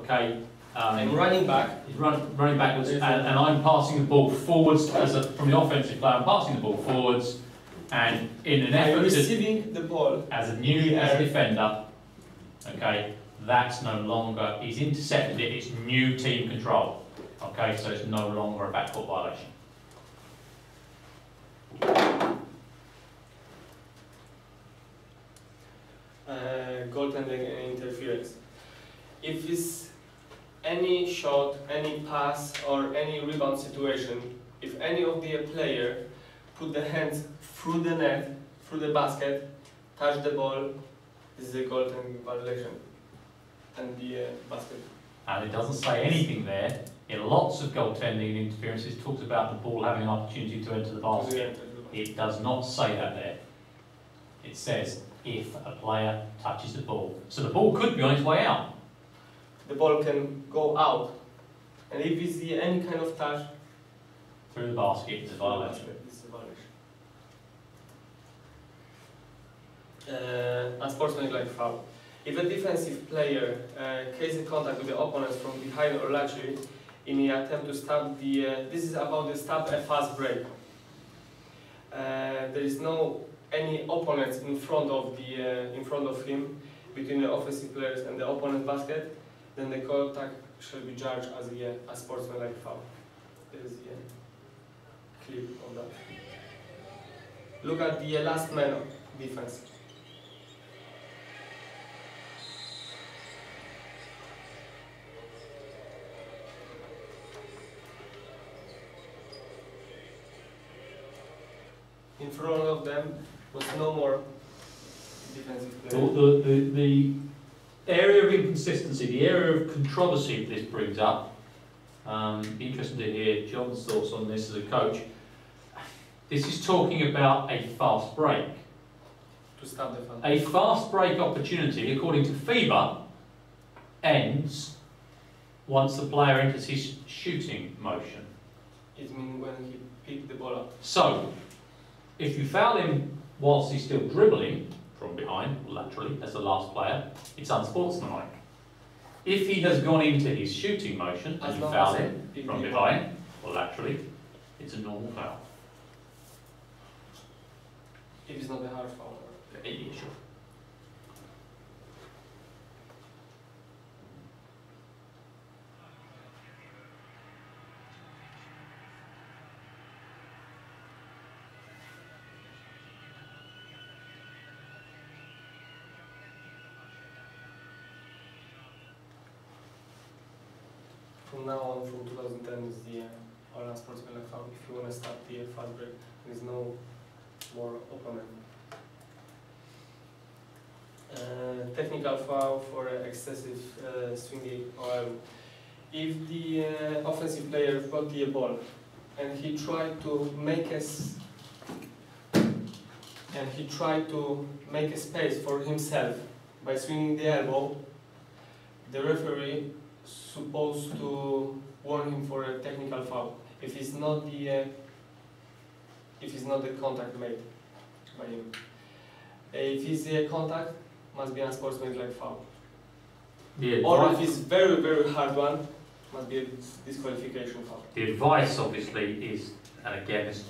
okay? I'm running back. He's running backwards, and I'm passing the ball forwards from the offensive player. I'm passing the ball forwards, and in an effort I'm receiving the ball as a defender, okay, that's no longer, he's intercepted it, it's new team control. Okay, so it's no longer a backcourt violation. Goaltending and interference. If it's any shot, any pass, or any rebound situation, if any of the player put the hands through the net, through the basket, touch the ball, this is a goaltending violation, and the basket. And it doesn't say anything there. In lots of goaltending and interferences, it talks about the ball having an opportunity to enter the basket. It does not say that there. It says if a player touches the ball. So the ball could be on its way out. The ball can go out, and if you see any kind of touch through the basket, it's a violation. It's a violation. Unsportsmanlike foul. If a defensive player cases contact with the opponent from behind or laterally in the attempt to stop the, this is about the stop a fast break. There is no any opponents in front of him between the offensive players and the opponent basket, then the contact shall be judged as a sportsmanlike foul. There is a clip of that. Look at the last man defense. In front of them was no more defensive player. The area of inconsistency, the area of controversy that this brings up, be interested to hear John's thoughts on this as a coach. This is talking about a fast break. To stop the fun. A fast break opportunity, according to FIBA, ends once the player enters his shooting motion. It means when he picked the ball up. So, if you foul him whilst he's still dribbling from behind, laterally, as the last player, it's unsportsmanlike. If he has gone into his shooting motion and you foul him from behind or laterally, it's a normal foul. If it's not a hard foul. Yeah, sure. From now on, from 2010 is the all unsportsmanlike foul. If you want to start the fast break, there is no more opponent. Technical foul for excessive swinging or elbow. If the offensive player got the ball and he tried to make a space for himself by swinging the elbow, the referee supposed to warn him for a technical foul if it's not the contact made by him. If it's a contact, must be unsportsmanlike foul. Or if it's very, very hard one, must be a disqualification foul. The advice obviously is, and again, it's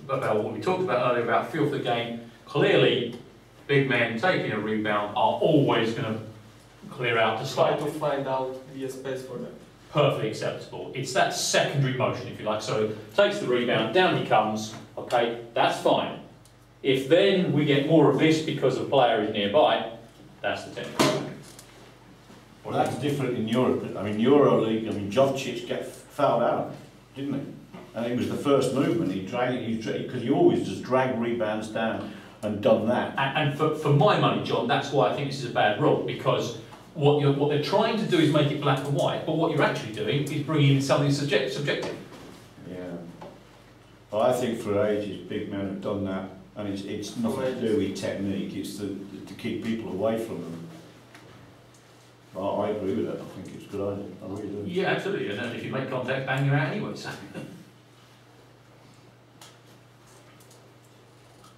about what we talked about earlier about feel for the game. Clearly, big men taking a rebound are always going to clear out to try start. to find out the space for them. Perfectly acceptable. It's that secondary motion, if you like. So takes the rebound, down he comes. Okay, that's fine. If then we get more of this because a player is nearby, that's the technical. Well, that's different in Europe. I mean, EuroLeague. I mean, Jovcic got fouled out, didn't he? And it was the first movement. Because he always just dragged rebounds down and done that. And for my money, John, that's why I think this is a bad rule, because what they're trying to do is make it black and white, but what you're actually doing is bringing in something subjective. Yeah. Well, I think for ages, big men have done that, and it's nothing to do with technique. It's to keep people away from them. Well, I agree with that. I think it's a good idea. I really do. Yeah, absolutely. And if you make contact, bang, you're out anyway. So.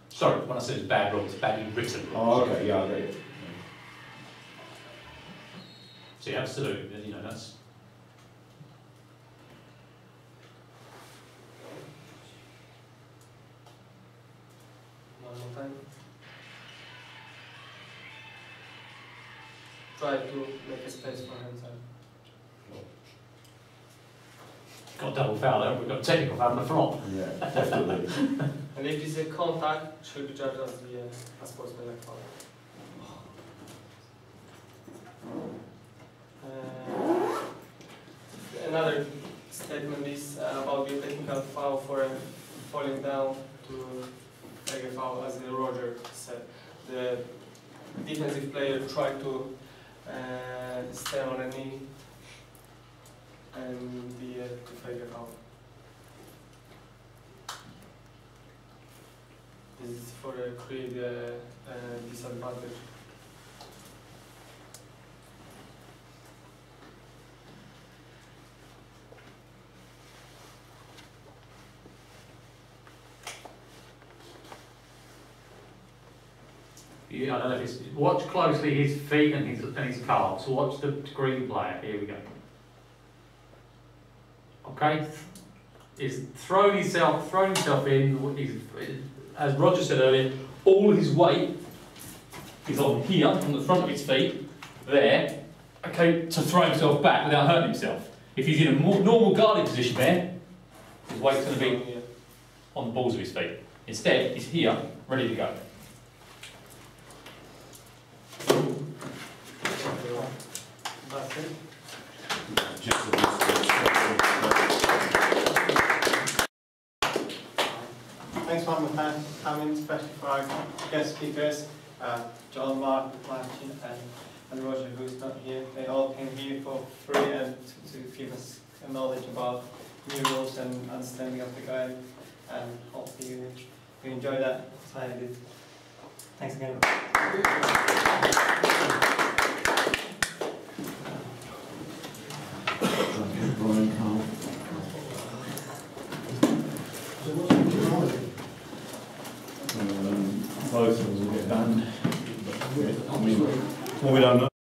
Sorry, when I say it's bad rule, it's badly written. Oh, okay, yeah, I get it. So democracy, absolutely. You know, that's. One more time. Try to make a space for himself. Got a double foul there. We've got a technical foul in the front. Yeah, definitely. And if it's a contact, it should be judged as the sportsmanlike foul. Another statement is about the technical foul for falling down to take a foul, as Roger said. The defensive player tried to stand on a knee and to fake a foul. This is for create a disadvantage. Yeah, I don't know if it's. Watch closely his feet and his calves. Watch the green player. Here we go. Okay, he's thrown himself in. He's, as Roger said earlier, all his weight is on here, on the front of his feet, there. Okay, to throw himself back without hurting himself. If he's in a more normal guarded position there, his weight's going to be on the balls of his feet. Instead, he's here, ready to go. That's it. Just Thanks one more time for coming, especially for our guest speakers, John, Mark, Martin, and Roger, who's not here. They all came here for free and to give us knowledge about new rules and understanding of the game, and hopefully you enjoy that as I did. Thanks again. Brian Carl. Both of them will get done. I mean, what we don't